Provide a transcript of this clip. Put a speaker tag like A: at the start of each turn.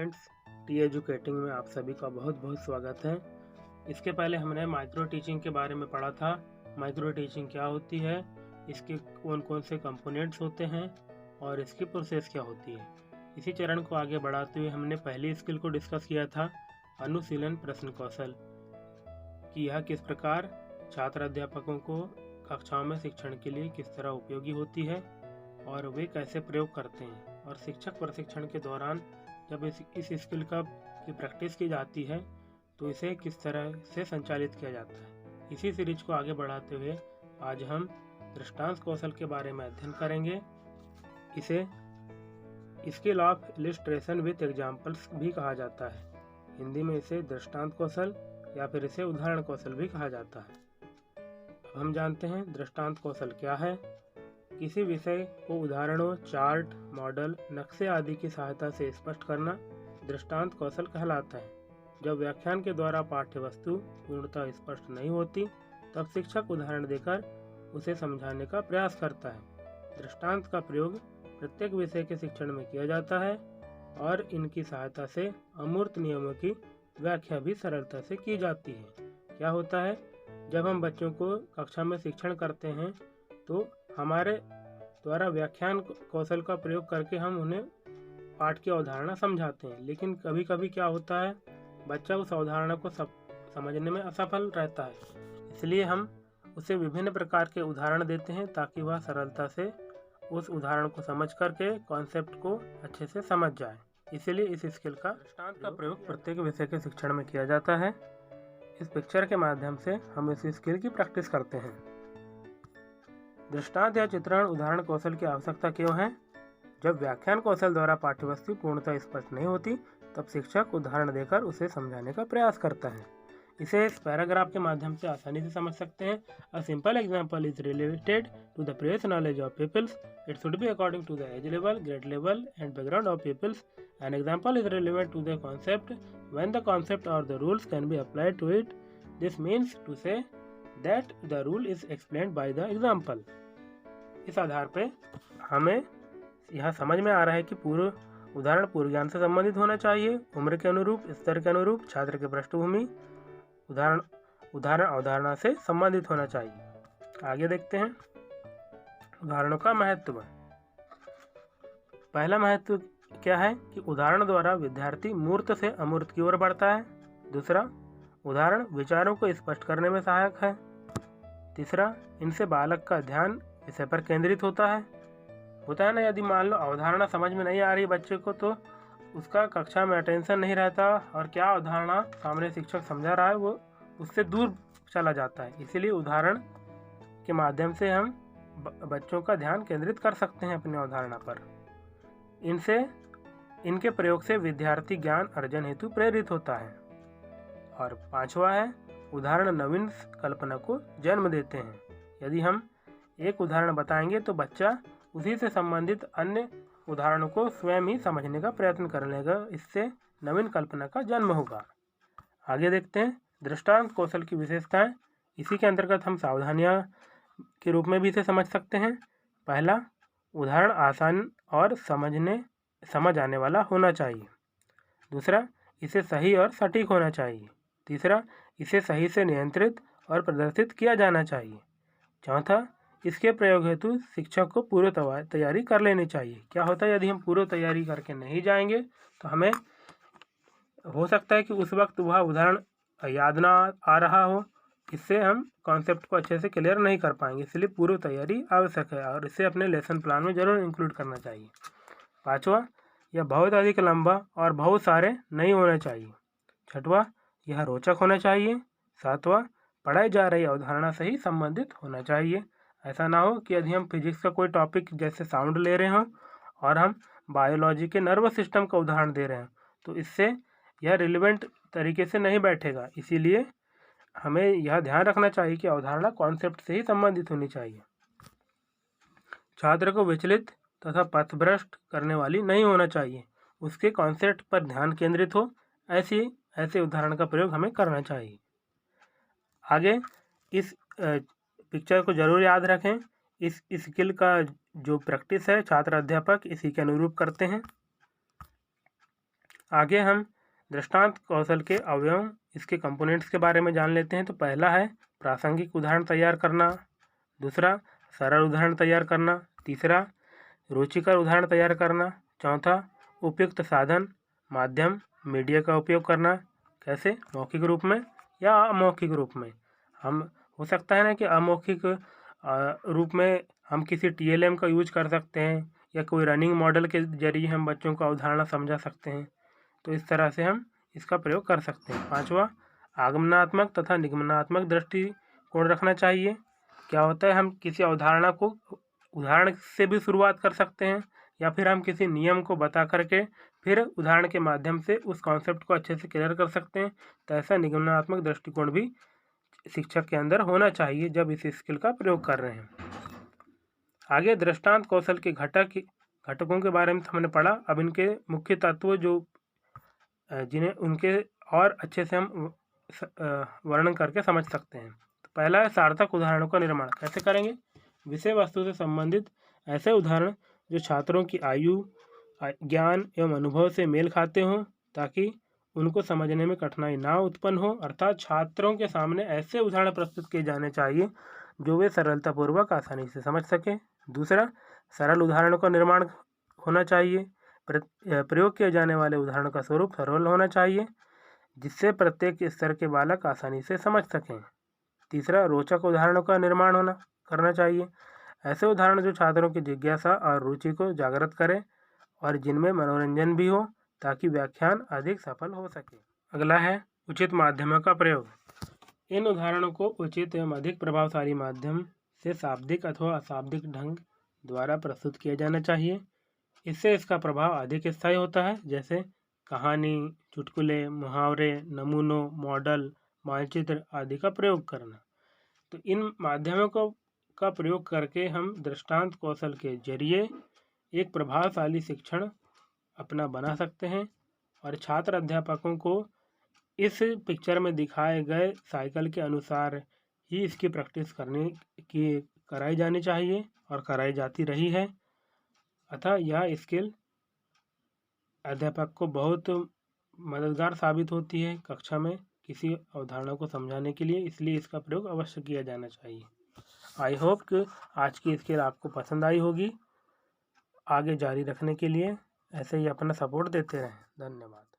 A: Students, T educating में आप सभी का बहुत बहुत स्वागत है। इसके पहले हमने माइक्रो टीचिंग के बारे में पढ़ा था। माइक्रो टीचिंग क्या होती है, इसके कौन कौन से कंपोनेंट्स होते हैं और इसकी प्रोसेस क्या होती है। इसी चरण को आगे बढ़ाते हुए हमने पहली स्किल को डिस्कस किया था, अनुशीलन प्रश्न कौशल, कि यह किस प्रकार छात्र अध्यापकों को कक्षाओं में शिक्षण के लिए किस तरह उपयोगी होती है और वे कैसे प्रयोग करते हैं। और शिक्षक प्रशिक्षण के दौरान जब इस स्किल की प्रैक्टिस की जाती है तो इसे किस तरह से संचालित किया जाता है। इसी सीरीज को आगे बढ़ाते हुए आज हम दृष्टांत कौशल के बारे में अध्ययन करेंगे। इसे skill of illustration with examples भी कहा जाता है। हिंदी में इसे दृष्टांत कौशल या फिर इसे उदाहरण कौशल भी कहा जाता है। अब हम जानते हैं दृष्टांत कौशल क्या है। किसी विषय को उदाहरणों, चार्ट, मॉडल, नक्शे आदि की सहायता से स्पष्ट करना दृष्टांत कौशल कहलाता है। जब व्याख्यान के द्वारा पाठ्य वस्तु पूर्णतः स्पष्ट नहीं होती तब शिक्षक उदाहरण देकर उसे समझाने का प्रयास करता है। दृष्टांत का प्रयोग प्रत्येक विषय के शिक्षण में किया जाता है और इनकी सहायता से अमूर्त नियमों की व्याख्या भी सरलता से की जाती है। क्या होता है, जब हम बच्चों को कक्षा में शिक्षण करते हैं तो हमारे द्वारा व्याख्यान कौशल का प्रयोग करके हम उन्हें पाठ की अवधारणा समझाते हैं, लेकिन कभी कभी क्या होता है, बच्चा उस अवधारणा को समझने में असफल रहता है। इसलिए हम उसे विभिन्न प्रकार के उदाहरण देते हैं ताकि वह सरलता से उस उदाहरण को समझ करके कॉन्सेप्ट को अच्छे से समझ जाए। इसीलिए इस स्किल का दृष्टांत का प्रयोग प्रत्येक विषय के शिक्षण में किया जाता है। इस पिक्चर के माध्यम से हम इस स्किल की प्रैक्टिस करते हैं। दृष्टांत या चित्रण उदाहरण कौशल की आवश्यकता क्यों है? जब व्याख्यान कौशल द्वारा पाठ्यवस्तु पूर्णतः स्पष्ट नहीं होती तब शिक्षक उदाहरण देकर उसे समझाने का प्रयास करता है। इसे इस पैराग्राफ के माध्यम से आसानी से समझ सकते हैं। A simple example is related to the previous knowledge of peoples. It should be according to the age level, grade level and background of peoples. An example is relevant to the concept when the concept और the rules can be applied to it. This means to say that the rule is explained by the example. इस आधार पे हमें यह समझ में आ रहा है कि पूर्व उदाहरण पूर्व ज्ञान से संबंधित होना चाहिए, उम्र के अनुरूप, स्तर के अनुरूप, छात्र के पृष्ठभूमि, उदाहरण अवधारणा से संबंधित होना चाहिए। आगे देखते हैं उदाहरणों का महत्व। पहला महत्व क्या है कि उदाहरण द्वारा विद्यार्थी मूर्त से अमूर्त की ओर बढ़ता है। दूसरा, उदाहरण विचारों को स्पष्ट करने में सहायक है। तीसरा, इनसे बालक का ध्यान विषय पर केंद्रित होता है ना। यदि मान लो अवधारणा समझ में नहीं आ रही बच्चे को तो उसका कक्षा में अटेंशन नहीं रहता और क्या अवधारणा सामने शिक्षक समझा रहा है वो उससे दूर चला जाता है। इसीलिए उदाहरण के माध्यम से हम बच्चों का ध्यान केंद्रित कर सकते हैं अपनी अवधारणा पर। इनके प्रयोग से विद्यार्थी ज्ञान अर्जन हेतु प्रेरित होता है। और पांचवा है, उदाहरण नवीन कल्पना को जन्म देते हैं। यदि हम एक उदाहरण बताएंगे तो बच्चा उसी से संबंधित अन्य उदाहरणों को स्वयं ही समझने का प्रयत्न कर लेगा। इससे नवीन कल्पना का जन्म होगा। आगे देखते हैं दृष्टांत कौशल की विशेषताएं। इसी के अंतर्गत हम सावधानियां के रूप में भी इसे समझ सकते हैं। पहला, उदाहरण आसान और समझ आने वाला होना चाहिए। दूसरा, इसे सही और सटीक होना चाहिए। तीसरा, इसे सही से नियंत्रित और प्रदर्शित किया जाना चाहिए। चौथा, इसके प्रयोग हेतु शिक्षक को पूर्व तैयारी कर लेनी चाहिए। क्या होता है, यदि हम पूर्व तैयारी करके नहीं जाएंगे तो हमें हो सकता है कि उस वक्त वह उदाहरण याद ना आ रहा हो, इससे हम कॉन्सेप्ट को अच्छे से क्लियर नहीं कर पाएंगे। इसलिए पूर्व तैयारी आवश्यक है और इसे अपने लेसन प्लान में जरूर इंक्लूड करना चाहिए। पाँचवा, यह बहुत अधिक लंबा और बहुत सारे नहीं होना चाहिए। छठवां, यह रोचक होना चाहिए। सातवां, पढ़ाई जा रही अवधारणा से ही संबंधित होना चाहिए। ऐसा ना हो कि यदि हम फिजिक्स का कोई टॉपिक जैसे साउंड ले रहे हों और हम बायोलॉजी के नर्वस सिस्टम का उदाहरण दे रहे हैं तो इससे यह रिलेवेंट तरीके से नहीं बैठेगा। इसीलिए हमें यह ध्यान रखना चाहिए कि अवधारणा कॉन्सेप्ट से ही संबंधित होनी चाहिए। छात्र को विचलित तथा पथभ्रष्ट करने वाली नहीं होना चाहिए। उसके कॉन्सेप्ट पर ध्यान केंद्रित हो, ऐसे उदाहरण का प्रयोग हमें करना चाहिए। आगे इस पिक्चर को जरूर याद रखें। इस स्किल का जो प्रैक्टिस है छात्र अध्यापक इसी के अनुरूप करते हैं। आगे हम दृष्टांत कौशल के अवयव, इसके कंपोनेंट्स के बारे में जान लेते हैं। तो पहला है प्रासंगिक उदाहरण तैयार करना, दूसरा सरल उदाहरण तैयार करना, तीसरा रुचिकर उदाहरण तैयार करना, चौथा उपयुक्त साधन माध्यम मीडिया का उपयोग करना। कैसे? मौखिक रूप में या अमौखिक रूप में। हम हो सकता है ना कि अमौखिक रूप में हम किसी TLM का यूज कर सकते हैं या कोई रनिंग मॉडल के जरिए हम बच्चों को अवधारणा समझा सकते हैं। तो इस तरह से हम इसका प्रयोग कर सकते हैं। पांचवा, आगमनात्मक तथा निगमनात्मक दृष्टिकोण रखना चाहिए। क्या होता है, हम किसी अवधारणा को उदाहरण से भी शुरुआत कर सकते हैं या फिर हम किसी नियम को बता करके फिर उदाहरण के माध्यम से उस कॉन्सेप्ट को अच्छे से क्लियर कर सकते हैं। तो ऐसा निगमनात्मक दृष्टिकोण भी शिक्षक के अंदर होना चाहिए जब इस स्किल का प्रयोग कर रहे हैं। आगे दृष्टांत कौशल के घटकों के बारे में हमने पढ़ा। अब इनके मुख्य तत्व जो जिन्हें उनके और अच्छे से हम वर्णन करके समझ सकते हैं। तो पहला है सार्थक उदाहरणों का निर्माण। कैसे करेंगे? विषय वस्तु से संबंधित ऐसे उदाहरण जो छात्रों की आयु, ज्ञान एवं अनुभव से मेल खाते हों, ताकि उनको समझने में कठिनाई ना उत्पन्न हो। अर्थात छात्रों के सामने ऐसे उदाहरण प्रस्तुत किए जाने चाहिए जो वे सरलतापूर्वक आसानी से समझ सकें। दूसरा, सरल उदाहरणों का निर्माण होना चाहिए। प्रयोग किए जाने वाले उदाहरण का स्वरूप सरल होना चाहिए जिससे प्रत्येक स्तर के बालक आसानी से समझ सकें। तीसरा, रोचक उदाहरणों का निर्माण करना चाहिए। ऐसे उदाहरण जो छात्रों की जिज्ञासा और रुचि को जागृत करें और जिनमें मनोरंजन भी हो, ताकि व्याख्यान अधिक सफल हो सके। अगला है उचित माध्यमों का प्रयोग। इन उदाहरणों को उचित एवं अधिक प्रभावशाली माध्यम से शाब्दिक अथवा अशाब्दिक ढंग द्वारा प्रस्तुत किया जाना चाहिए। इससे इसका प्रभाव अधिक स्थायी होता है, जैसे कहानी, चुटकुले, मुहावरे, नमूनों, मॉडल, मानचित्र आदि का प्रयोग करना। तो इन माध्यमों का प्रयोग करके हम दृष्टांत कौशल के जरिए एक प्रभावशाली शिक्षण अपना बना सकते हैं और छात्र अध्यापकों को इस पिक्चर में दिखाए गए साइकिल के अनुसार ही इसकी प्रैक्टिस कराई जानी चाहिए और कराई जाती रही है। अतः यह स्किल अध्यापक को बहुत मददगार साबित होती है कक्षा में किसी अवधारणा को समझाने के लिए, इसलिए इसका प्रयोग अवश्य किया जाना चाहिए। आई होप कि आज की स्किल आपको पसंद आई होगी। आगे जारी रखने के लिए ऐसे ही अपना सपोर्ट देते रहें। धन्यवाद।